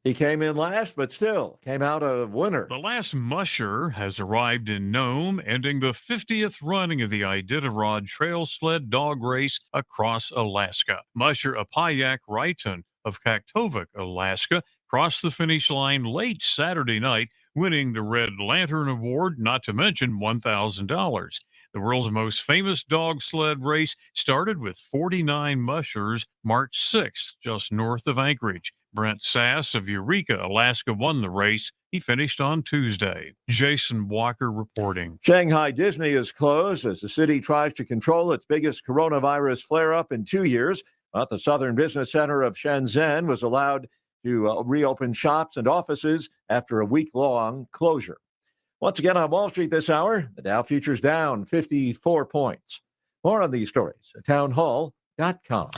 He came in last, but still came out a winner. The last musher has arrived in Nome, ending the 50th running of the Iditarod Trail Sled Dog Race across Alaska. Musher Apayak Wrighton of Kaktovik, Alaska, crossed the finish line late Saturday night, winning the Red Lantern Award, not to mention $1,000. The world's most famous dog sled race started with 49 mushers March 6th, just north of Anchorage. Brent Sass of Eureka, Alaska, won the race. He finished on Tuesday. Jason Walker reporting. Shanghai Disney is closed as the city tries to control its biggest coronavirus flare-up in 2 years. But the Southern Business Center of Shenzhen was allowed to reopen shops and offices after a week-long closure. Once again on Wall Street this hour, the Dow futures down 54 points. More on these stories at townhall.com.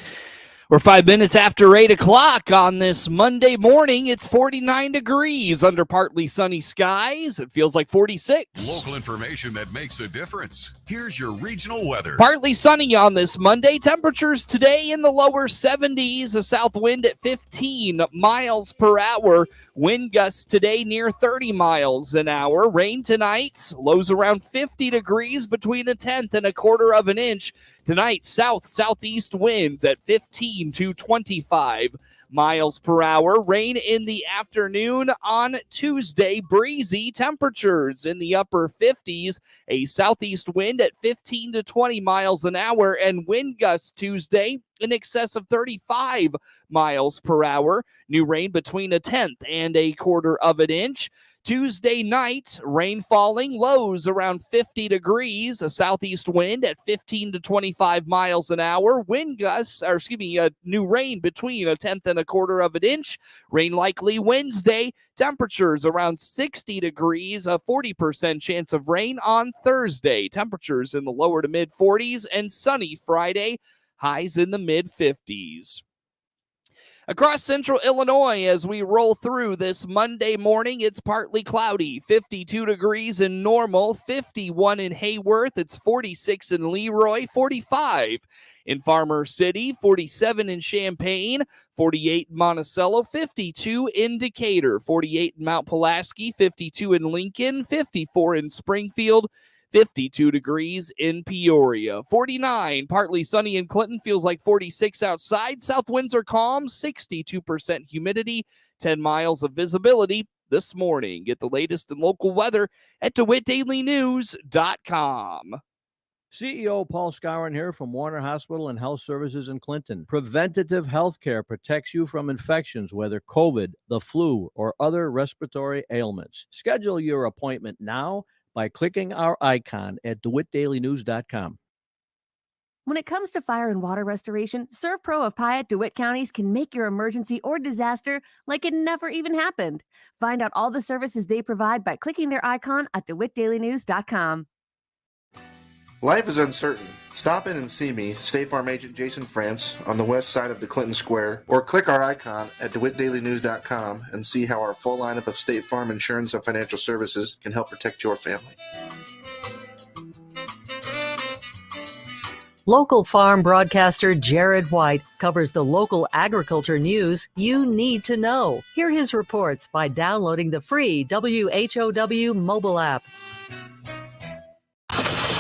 We're 5 minutes after 8 o'clock on this Monday morning. It's 49 degrees under partly sunny skies. It feels like 46. Local information that makes a difference. Here's your regional weather. Partly sunny on this Monday. Temperatures today in the lower 70s. A south wind at 15 miles per hour. Wind gusts today near 30 miles an hour. Rain tonight. Lows around 50 degrees, between a tenth and a quarter of an inch. Tonight, southeast winds at 15 to 25 miles per hour. Rain in the afternoon on Tuesday. Breezy, temperatures in the upper 50s. A southeast wind at 15 to 20 miles an hour, and wind gusts Tuesday in excess of 35 miles per hour. New rain between a tenth and a quarter of an inch. Tuesday night, rain falling, lows around 50 degrees, a southeast wind at 15 to 25 miles an hour, new rain between a tenth and a quarter of an inch. Rain likely Wednesday, temperatures around 60 degrees, a 40% chance of rain on Thursday. Temperatures in the lower to mid 40s, and sunny Friday, highs in the mid 50s. Across central Illinois, as we roll through this Monday morning, it's partly cloudy, 52 degrees in Normal, 51 in Hayworth, it's 46 in Leroy, 45 in Farmer City, 47 in Champaign, 48 in Monticello, 52 in Decatur, 48 in Mount Pulaski, 52 in Lincoln, 54 in Springfield, 52 degrees in Peoria. 49, partly sunny in Clinton, feels like 46 outside. South winds are calm, 62% humidity, 10 miles of visibility this morning. Get the latest in local weather at DeWittDailyNews.com. CEO Paul Skowron here from Warner Hospital and Health Services in Clinton. Preventative health care protects you from infections, whether COVID, the flu, or other respiratory ailments. Schedule your appointment now by clicking our icon at DeWittDailyNews.com. When it comes to fire and water restoration, ServPro of Piatt, DeWitt counties can make your emergency or disaster like it never even happened. Find out all the services they provide by clicking their icon at DeWittDailyNews.com. Life is uncertain. Stop in and see me, State Farm Agent Jason France, on the west side of the Clinton Square, or click our icon at DeWittDailyNews.com and see how our full lineup of State Farm insurance and financial services can help protect your family. Local farm broadcaster Jared White covers the local agriculture news you need to know. Hear his reports by downloading the free WHOW mobile app.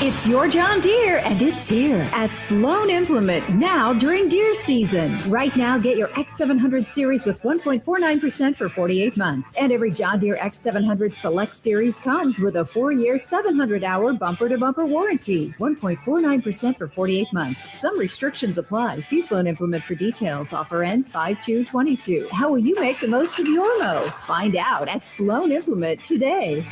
It's your John Deere, and it's here at Sloan Implement now during deer season. Right now, get your X700 series with 1.49% for 48 months. And every John Deere X700 Select series comes with a 4-year, 700-hour bumper-to-bumper warranty. 1.49% for 48 months. Some restrictions apply. See Sloan Implement for details. Offer ends 5/2/22. How will you make the most of your mow? Find out at Sloan Implement today.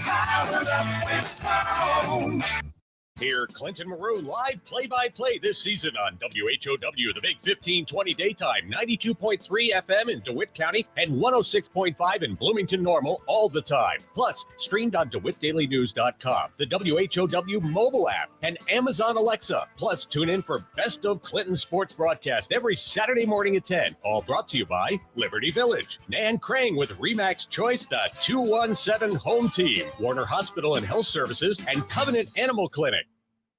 Hear Clinton Maroon live play-by-play this season on WHOW, the Big 1520 daytime, 92.3 FM in DeWitt County and 106.5 in Bloomington Normal all the time. Plus, streamed on DeWittDailyNews.com, the WHOW mobile app, and Amazon Alexa. Plus, tune in for Best of Clinton sports broadcast every Saturday morning at 10. All brought to you by Liberty Village, Nan Crane with Remax Choice, the 217 home team, Warner Hospital and Health Services, and Covenant Animal Clinic.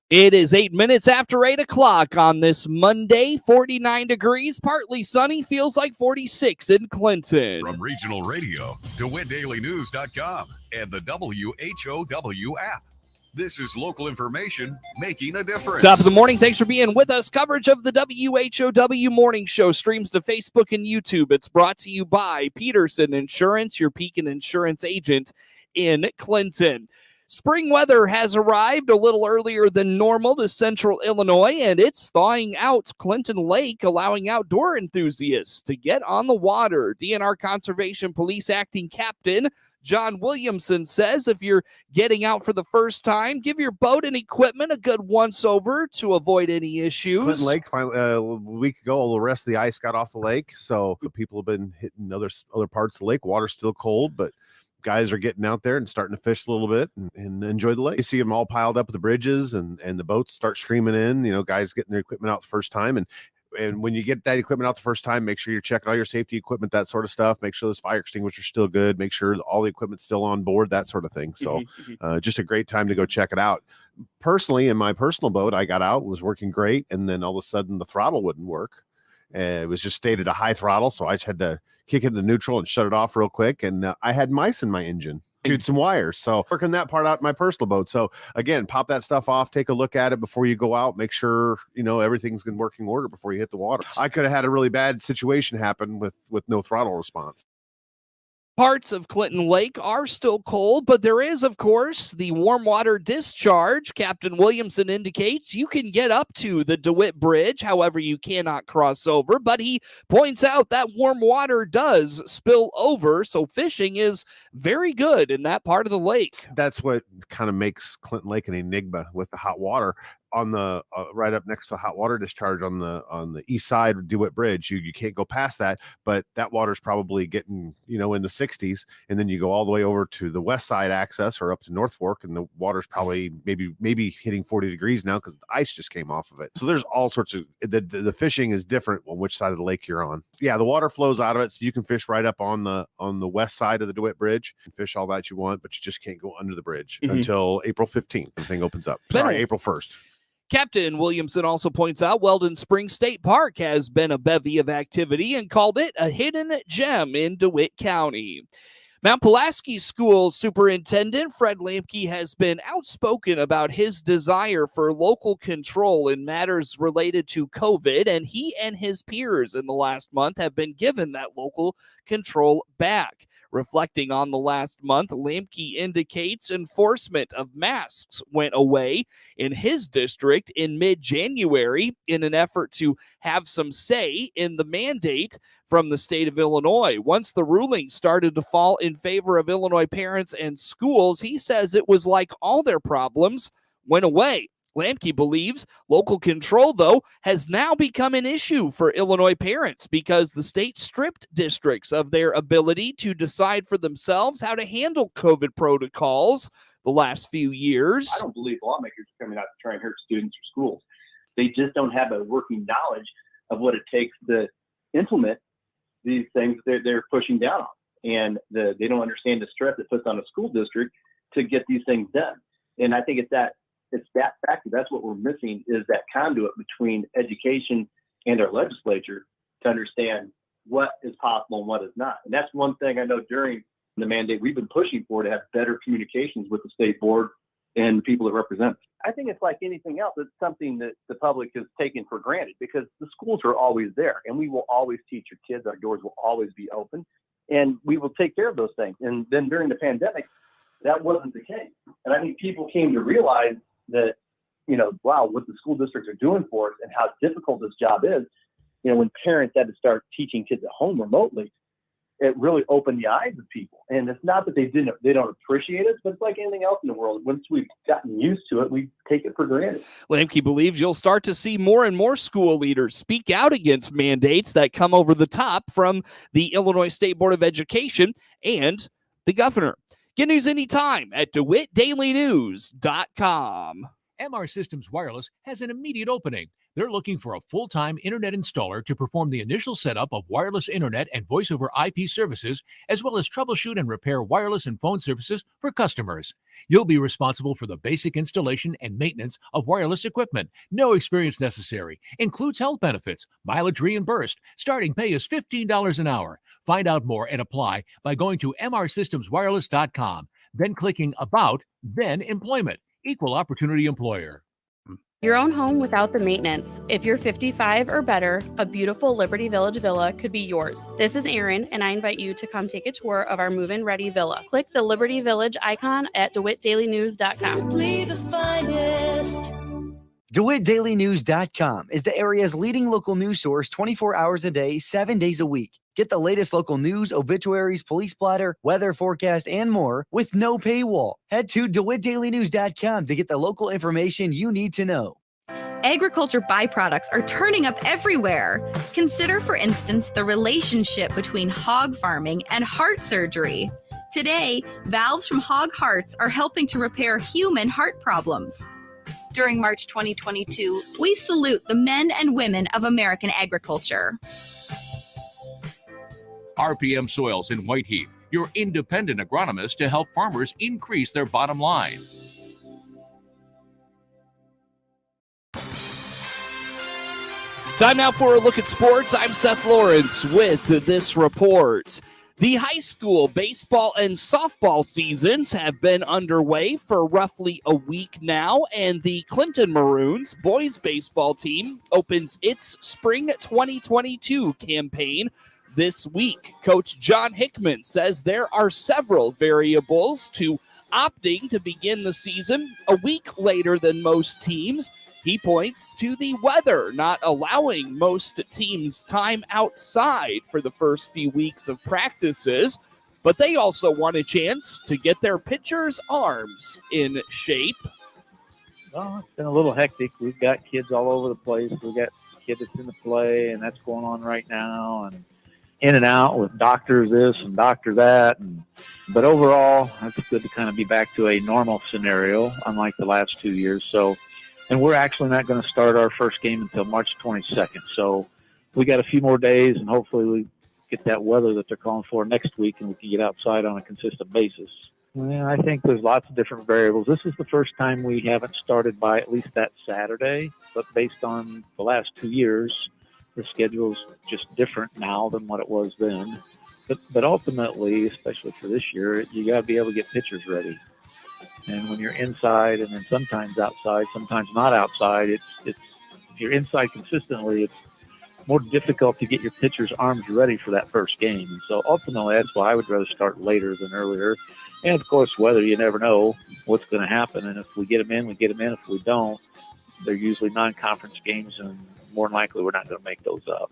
It is 8 minutes after 8 o'clock on this Monday, 49 degrees, partly sunny, feels like 46 in Clinton. From regional radio, DeWittDailyNews.com, and the WHOW app. This is local information making a difference. Top of the morning. Thanks for being with us. Coverage of the WHOW Morning Show streams to Facebook and YouTube. It's brought to you by Peterson Insurance, your Pekin Insurance agent in Clinton. Spring weather has arrived a little earlier than normal to central Illinois, and it's thawing out Clinton Lake, allowing outdoor enthusiasts to get on the water. DNR Conservation Police Acting Captain John Williamson says if you're getting out for the first time, give your boat and equipment a good once-over to avoid any issues. Clinton Lake, finally, a week ago, all the rest of the ice got off the lake, so people have been hitting other parts of the lake. Water's still cold, but guys are getting out there and starting to fish a little bit and enjoy the lake. You see them all piled up at the bridges, and the boats start streaming in. You know, guys getting their equipment out the first time, and when you get that equipment out the first time, make sure you're checking all your safety equipment, that sort of stuff. Make sure those fire extinguishers are still good. Make sure all the equipment's still on board, that sort of thing. So just a great time to go check it out. Personally, in my personal boat, I got out, was working great, and then all of a sudden the throttle wouldn't work. It was just stayed at a high throttle, so I just had to kick it into neutral and shut it off real quick, and I had mice in my engine. Shoot some wires. So working that part out in my personal boat. So again, pop that stuff off, take a look at it before you go out, make sure, you know, everything's in working order before you hit the water. I could have had a really bad situation happen with no throttle response. Parts of Clinton Lake are still cold, but there is, of course, the warm water discharge. Captain Williamson indicates you can get up to the DeWitt Bridge, however, you cannot cross over. But he points out that warm water does spill over, so fishing is very good in that part of the lake. That's what kind of makes Clinton Lake an enigma with the hot water. On the right up next to the hot water discharge on the east side of DeWitt Bridge, you can't go past that, but that water's probably getting, you know, in the 60s, and then you go all the way over to the west side access or up to North Fork, and the water's probably maybe hitting 40 degrees now because the ice just came off of it. So there's all sorts of the fishing is different on which side of the lake you're on. Yeah, the water flows out of it, so you can fish right up on the west side of the DeWitt Bridge and fish all that you want, but you just can't go under the bridge until April 15th. The thing opens up. Sorry, April 1st. Captain Williamson also points out Weldon Springs State Park has been a bevy of activity and called it a hidden gem in DeWitt County. Mount Pulaski School Superintendent Fred Lamke has been outspoken about his desire for local control in matters related to COVID, and he and his peers in the last month have been given that local control back. Reflecting on the last month, Lamke indicates enforcement of masks went away in his district in mid-January in an effort to have some say in the mandate from the state of Illinois. Once the ruling started to fall in favor of Illinois parents and schools, he says it was like all their problems went away. Lamke believes local control, though, has now become an issue for Illinois parents because the state stripped districts of their ability to decide for themselves how to handle COVID protocols the last few years. I don't believe lawmakers are coming out to try and hurt students or schools. They just don't have a working knowledge of what it takes to implement these things they're pushing down on. And they don't understand the stress it puts on a school district to get these things done. And I think it's that factor. That's what we're missing, is that conduit between education and our legislature to understand what is possible and what is not. And that's one thing I know during the mandate we've been pushing for, to have better communications with the state board and the people that represent. I think it's like anything else. It's something that the public has taken for granted because the schools are always there and we will always teach your kids. Our doors will always be open and we will take care of those things. And then during the pandemic, that wasn't the case. And I think people came to realize that, you know, wow, what the school districts are doing for us and how difficult this job is. You know, when parents had to start teaching kids at home remotely, it really opened the eyes of people. And it's not that they don't appreciate it, but it's like anything else in the world. Once we've gotten used to it, we take it for granted. Lamke believes you'll start to see more and more school leaders speak out against mandates that come over the top from the Illinois State Board of Education and the governor. Get news anytime at DeWittDailyNews.com. MR Systems Wireless has an immediate opening. They're looking for a full-time internet installer to perform the initial setup of wireless internet and voice-over IP services, as well as troubleshoot and repair wireless and phone services for customers. You'll be responsible for the basic installation and maintenance of wireless equipment. No experience necessary. Includes health benefits, mileage reimbursed. Starting pay is $15 an hour. Find out more and apply by going to mrsystemswireless.com, then clicking About, then Employment. Equal Opportunity Employer. Your own home without the maintenance. If you're 55 or better, a beautiful Liberty Village villa could be yours. This is Erin, and I invite you to come take a tour of our move-in ready villa. Click the Liberty Village icon at DeWittDailyNews.com. Simply the finest. DeWittDailyNews.com is the area's leading local news source 24 hours a day, 7 days a week. Get the latest local news, obituaries, police blotter, weather forecast, and more with no paywall. Head to DeWittDailyNews.com to get the local information you need to know. Agriculture byproducts are turning up everywhere. Consider, for instance, the relationship between hog farming and heart surgery. Today, valves from hog hearts are helping to repair human heart problems. During March 2022, we salute the men and women of American agriculture. RPM Soils in Whiteheap, your independent agronomist to help farmers increase their bottom line. Time now for a look at sports. I'm Seth Lawrence with this report. The high school baseball and softball seasons have been underway for roughly a week now, and the Clinton Maroons boys baseball team opens its spring 2022 campaign this week. Coach John Hickman says there are several variables to opting to begin the season a week later than most teams. He points to the weather not allowing most teams time outside for the first few weeks of practices, but they also want a chance to get their pitchers' arms in shape. Well, it's been a little hectic. We've got kids all over the place. We've got kids that's in the play, and that's going on right now, and in and out with doctors this and doctor that. But overall, it's good to kind of be back to a normal scenario, unlike the last 2 years. And we're actually not going to start our first game until March 22nd. So we got a few more days, and hopefully we get that weather that they're calling for next week, and we can get outside on a consistent basis. And I think there's lots of different variables. This is the first time we haven't started by at least that Saturday, but based on the last 2 years, the schedule's just different now than what it was then. But ultimately, especially for this year, you got to be able to get pitchers ready. And when you're inside and then sometimes outside, sometimes not outside, it's if you're inside consistently, it's more difficult to get your pitcher's arms ready for that first game. And so ultimately, that's why I would rather start later than earlier. And of course, weather, you never know what's going to happen. And if we get them in, we get them in. If we don't, they're usually non-conference games, and more than likely we're not going to make those up.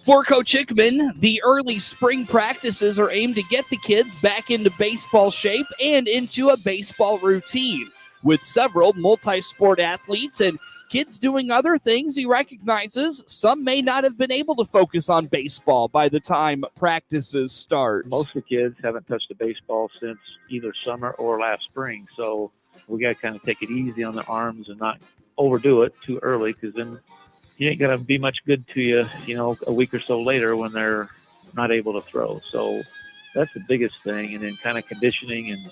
For Coach Hickman, the early spring practices are aimed to get the kids back into baseball shape and into a baseball routine. With several multi-sport athletes and kids doing other things, he recognizes some may not have been able to focus on baseball by the time practices start. Most of the kids haven't touched a baseball since either summer or last spring, so we got to kind of take it easy on their arms and not overdo it too early, because then you ain't going to be much good to you, a week or so later when they're not able to throw. So that's the biggest thing. And then kind of conditioning and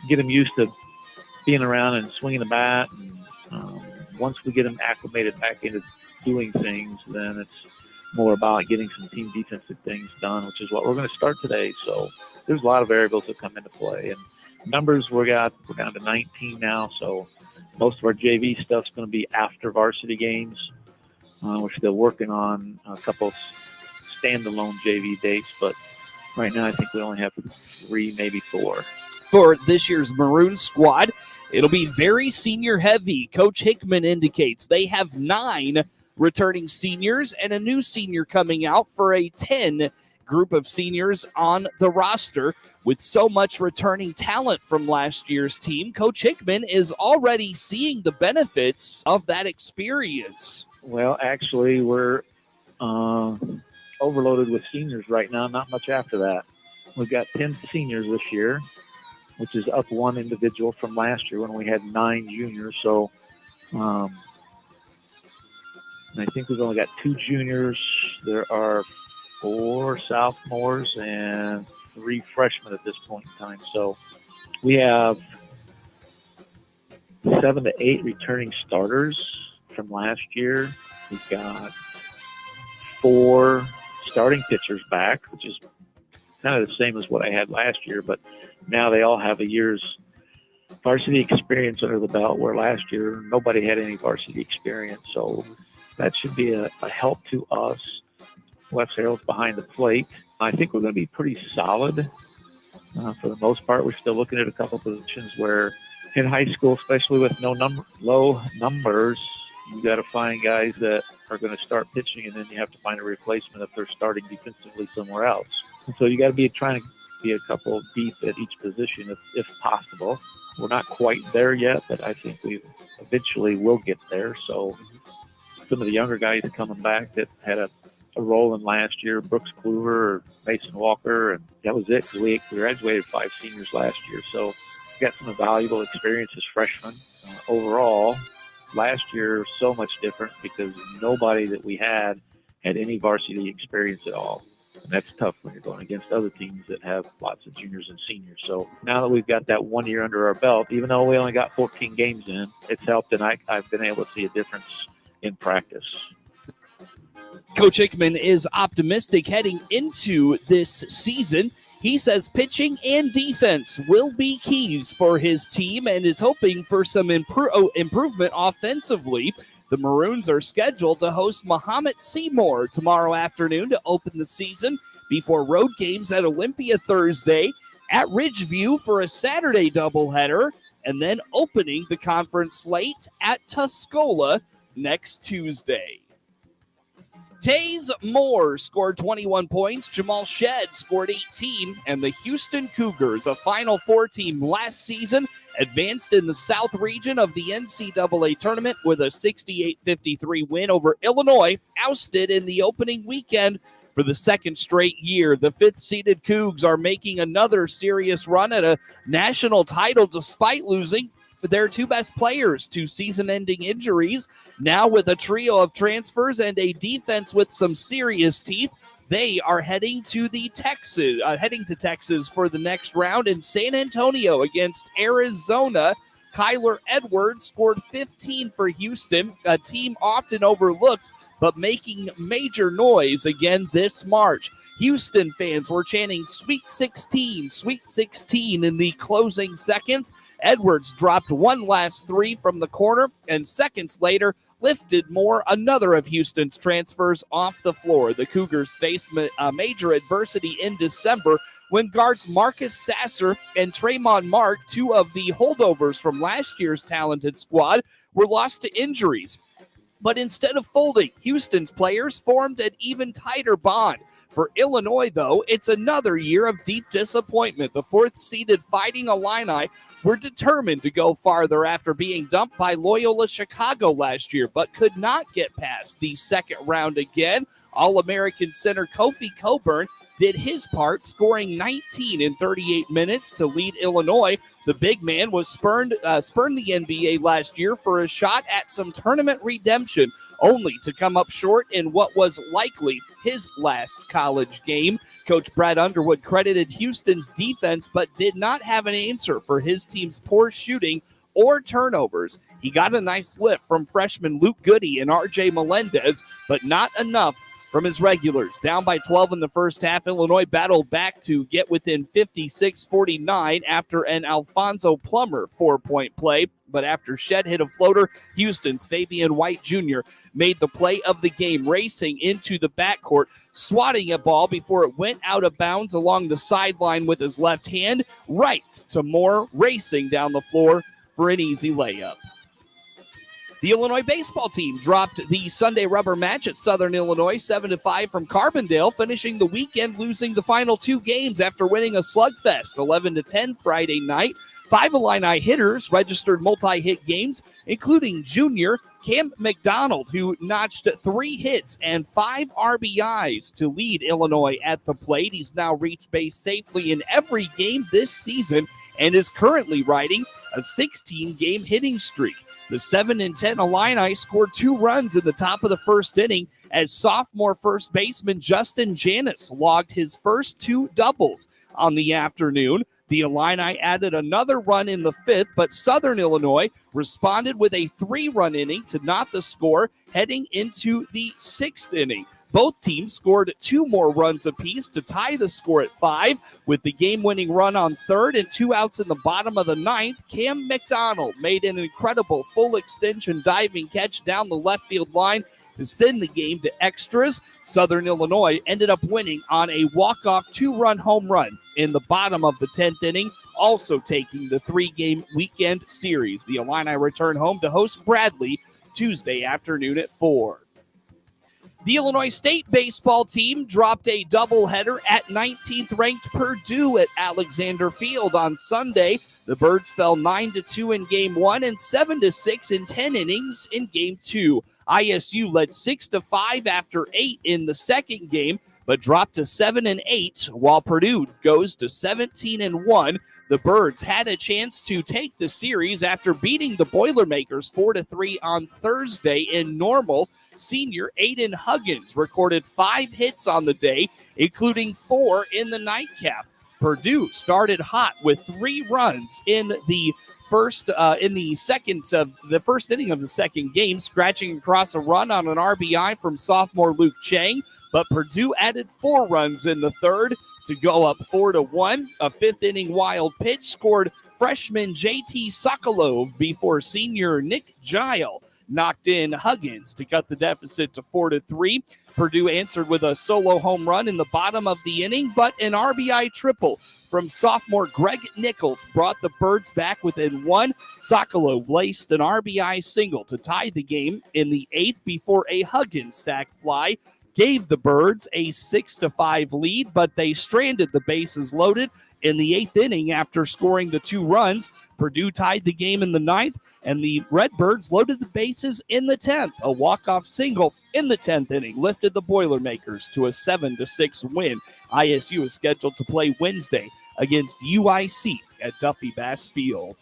get them used to being around and swinging the bat. And once we get them acclimated back into doing things, then it's more about getting some team defensive things done, which is what we're going to start today. So there's a lot of variables that come into play. And numbers, we're down to 19 now. So most of our JV stuff's going to be after varsity games. We're still working on a couple standalone JV dates, but right now I think we only have 3, maybe 4. For this year's Maroon squad, it'll be very senior heavy. Coach Hickman indicates they have 9 returning seniors and a new senior coming out for a 10 group of seniors on the roster. With so much returning talent from last year's team, Coach Hickman is already seeing the benefits of that experience. Well, actually, we're overloaded with seniors right now, not much after that. We've got 10 seniors this year, which is up 1 individual from last year when we had 9 juniors. So And I think we've only got 2 juniors. There are 4 sophomores and 3 freshmen at this point in time. So we have 7 to 8 returning starters from last year. We've got 4 starting pitchers back, which is kind of the same as what I had last year, but now they all have a year's varsity experience under the belt, where last year nobody had any varsity experience. So that should be a help to us. Wes Harold's behind the plate. I think we're going to be pretty solid. For the most part, we're still looking at a couple positions where in high school, especially with low numbers, you got to find guys that are going to start pitching, and then you have to find a replacement if they're starting defensively somewhere else. And so you got to be trying to be a couple deep at each position if possible. We're not quite there yet, but I think we eventually will get there. So some of the younger guys coming back that had a role in last year, Brooks Kluver or Mason Walker, and that was it. We graduated 5 seniors last year, so we got some valuable experience as freshmen. Overall, last year so much different because nobody that we had any varsity experience at all. And that's tough when you're going against other teams that have lots of juniors and seniors. So now that we've got that 1 year under our belt, even though we only got 14 games in, it's helped, and I've been able to see a difference in practice. Coach Hickman is optimistic heading into this season. He says pitching and defense will be keys for his team and is hoping for some improvement offensively. The Maroons are scheduled to host Mahomet Seymour tomorrow afternoon to open the season before road games at Olympia Thursday, at Ridgeview for a Saturday doubleheader, and then opening the conference slate at Tuscola next Tuesday. Taze Moore scored 21 points, Jamal Shedd scored 18, and the Houston Cougars, a Final Four team last season, advanced in the South region of the NCAA tournament with a 68-53 win over Illinois, ousted in the opening weekend for the second straight year. The 5th-seeded Cougs are making another serious run at a national title despite losing their 2 best players to season-ending injuries. Now with a trio of transfers and a defense with some serious teeth, they are heading to Texas for the next round in San Antonio against Arizona. Kyler Edwards scored 15 for Houston, a team often overlooked but making major noise again this March. Houston fans were chanting Sweet 16, Sweet 16 in the closing seconds. Edwards dropped one last 3 from the corner, and seconds later lifted another of Houston's transfers off the floor. The Cougars faced major adversity in December when guards Marcus Sasser and Tremont Mark, 2 of the holdovers from last year's talented squad, were lost to injuries. But instead of folding, Houston's players formed an even tighter bond. For Illinois, though, it's another year of deep disappointment. The 4th-seeded Fighting Illini were determined to go farther after being dumped by Loyola Chicago last year, but could not get past the second round again. All-American center Kofi Coburn did his part, scoring 19 in 38 minutes to lead Illinois. The big man was spurned the NBA last year for a shot at some tournament redemption, only to come up short in what was likely his last college game. Coach Brad Underwood credited Houston's defense, but did not have an answer for his team's poor shooting or turnovers. He got a nice lift from freshman Luke Goody and R.J. Melendez, but not enough from his regulars. Down by 12 in the first half, Illinois battled back to get within 56-49 after an Alfonso Plummer 4-point play. But after Shedd hit a floater, Houston's Fabian White Jr. made the play of the game, racing into the backcourt, swatting a ball before it went out of bounds along the sideline with his left hand, right to Moore, racing down the floor for an easy layup. The Illinois baseball team dropped the Sunday rubber match at Southern Illinois 7-5 from Carbondale, finishing the weekend losing the final 2 games after winning a slugfest 11-10 Friday night. 5 Illini hitters registered multi-hit games, including junior Cam McDonald, who notched 3 hits and 5 RBIs to lead Illinois at the plate. He's now reached base safely in every game this season and is currently riding a 16-game hitting streak. The 7-10 Illini scored 2 runs in the top of the first inning as sophomore first baseman Justin Janis logged his first 2 doubles on the afternoon. The Illini added another run in the 5th, but Southern Illinois responded with a 3-run inning to knot the score heading into the 6th inning. Both teams scored 2 more runs apiece to tie the score at 5. With the game-winning run on third and 2 outs in the bottom of the 9th, Cam McDonald made an incredible full-extension diving catch down the left field line to send the game to extras. Southern Illinois ended up winning on a walk-off 2-run home run in the bottom of the 10th inning, also taking the 3-game weekend series. The Illini return home to host Bradley Tuesday afternoon at 4. The Illinois State baseball team dropped a doubleheader at 19th-ranked Purdue at Alexander Field on Sunday. The Birds fell 9-2 in Game 1 and 7-6 in 10 innings in Game 2. ISU led 6-5 after 8 in the second game, but dropped to 7-8, while Purdue goes to 17-1. The Birds had a chance to take the series after beating the Boilermakers 4-3 on Thursday in Normal. Senior Aiden Huggins recorded 5 hits on the day, including 4 in the nightcap. Purdue started hot with 3 runs in the first inning of the second game, scratching across a run on an RBI from sophomore Luke Chang, but Purdue added 4 runs in the third to go up 4-1. A 5th inning wild pitch scored freshman JT Sokolov before senior Nick Gile knocked in Huggins to cut the deficit to 4-3. Purdue answered with a solo home run in the bottom of the inning, but an RBI triple from sophomore Greg Nichols brought the Birds back within 1. Sokolov laced an RBI single to tie the game in the 8th before a Huggins sac fly gave the Birds a 6-5 lead, but they stranded the bases loaded in the 8th inning after scoring the 2 runs. Purdue tied the game in the 9th, and the Redbirds loaded the bases in the 10th. A walk-off single in the 10th inning lifted the Boilermakers to a 7-6 win. ISU is scheduled to play Wednesday against UIC at Duffy Bass Field.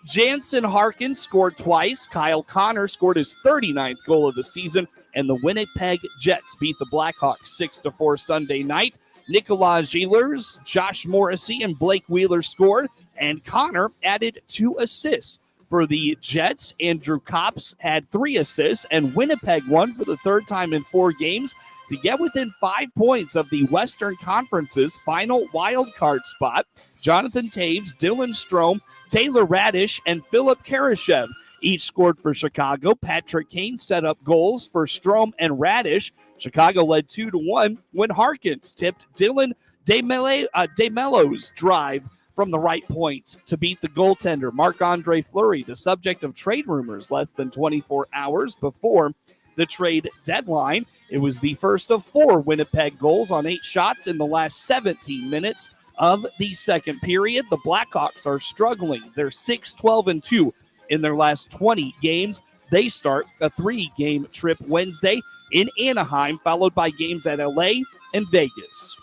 Jansen Harkins scored twice. Kyle Connor scored his 39th goal of the season, and the Winnipeg Jets beat the Blackhawks 6-4 Sunday night. Nicolas Gilers, Josh Morrissey, and Blake Wheeler scored, and Connor added 2 assists. For the Jets, Andrew Kops had 3 assists, and Winnipeg won for the 3rd time in 4 games to get within 5 points of the Western Conference's final wild card spot. Jonathan Taves, Dylan Strome, Taylor Radish, and Philip Karashev each scored for Chicago. Patrick Kane set up goals for Strome and Radish. Chicago led 2-1 when Harkins tipped Dylan DeMello's drive from the right point to beat the goaltender Marc-Andre Fleury, the subject of trade rumors less than 24 hours before the trade deadline. It was the first of 4 Winnipeg goals on 8 shots in the last 17 minutes of the second period. The Blackhawks are struggling. They're 6-12-2 in their last 20 games. They start a 3-game trip Wednesday in Anaheim, followed by games at LA and Vegas.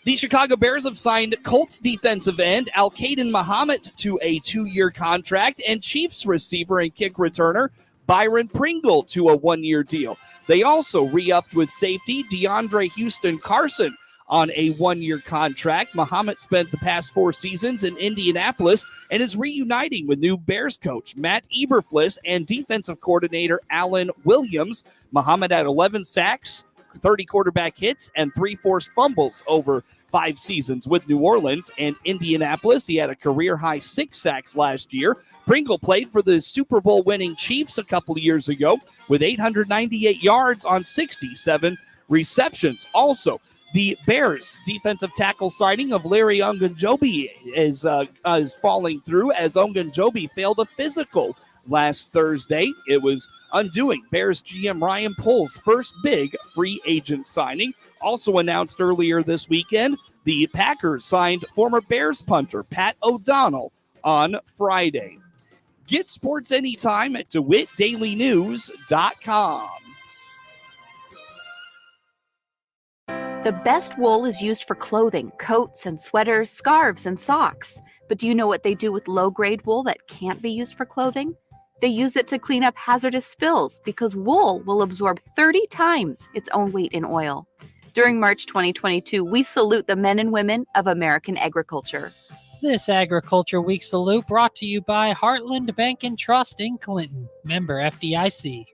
The Chicago Bears have signed Colts defensive end Al-Qaeden Muhammad to a 2-year contract and Chiefs receiver and kick returner Byron Pringle to a 1-year deal. They also re-upped with safety DeAndre Houston Carson on a 1-year contract. Muhammad spent the past 4 seasons in Indianapolis and is reuniting with new Bears coach Matt Eberflus and defensive coordinator Alan Williams. Muhammad had 11 sacks, 30 quarterback hits, and 3 forced fumbles over 5 seasons with New Orleans and Indianapolis. He had a career-high 6 sacks last year. Pringle played for the Super Bowl winning Chiefs a couple of years ago with 898 yards on 67 receptions. Also, the Bears defensive tackle signing of Larry Ogunjobi is falling through as Ogunjobi failed a physical last Thursday. It was undoing Bears GM Ryan Pohl's first big free agent signing. Also announced earlier this weekend, the Packers signed former Bears punter Pat O'Donnell on Friday. Get sports anytime at DeWittDailyNews.com. The best wool is used for clothing, coats and sweaters, scarves and socks. But do you know what they do with low-grade wool that can't be used for clothing? They use it to clean up hazardous spills because wool will absorb 30 times its own weight in oil. During March 2022, we salute the men and women of American agriculture. This Agriculture Week salute brought to you by Heartland Bank and Trust in Clinton, member FDIC.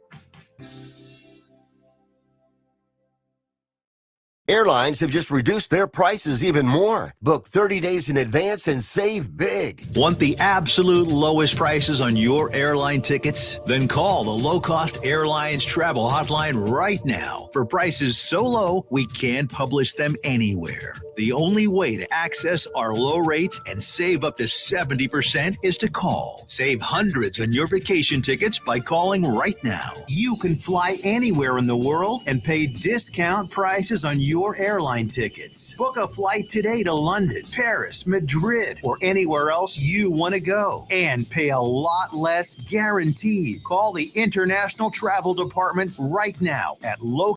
Airlines have just reduced their prices even more. Book 30 days in advance and save big. Want the absolute lowest prices on your airline tickets? Then call the Low Cost Airlines Travel Hotline right now. For prices so low, we can't publish them anywhere. The only way to access our low rates and save up to 70% is to call. Save hundreds on your vacation tickets by calling right now. You can fly anywhere in the world and pay discount prices on your airline tickets. Book a flight today to London, Paris, Madrid, or anywhere else you want to go and pay a lot less guaranteed. Call the International Travel Department right now at low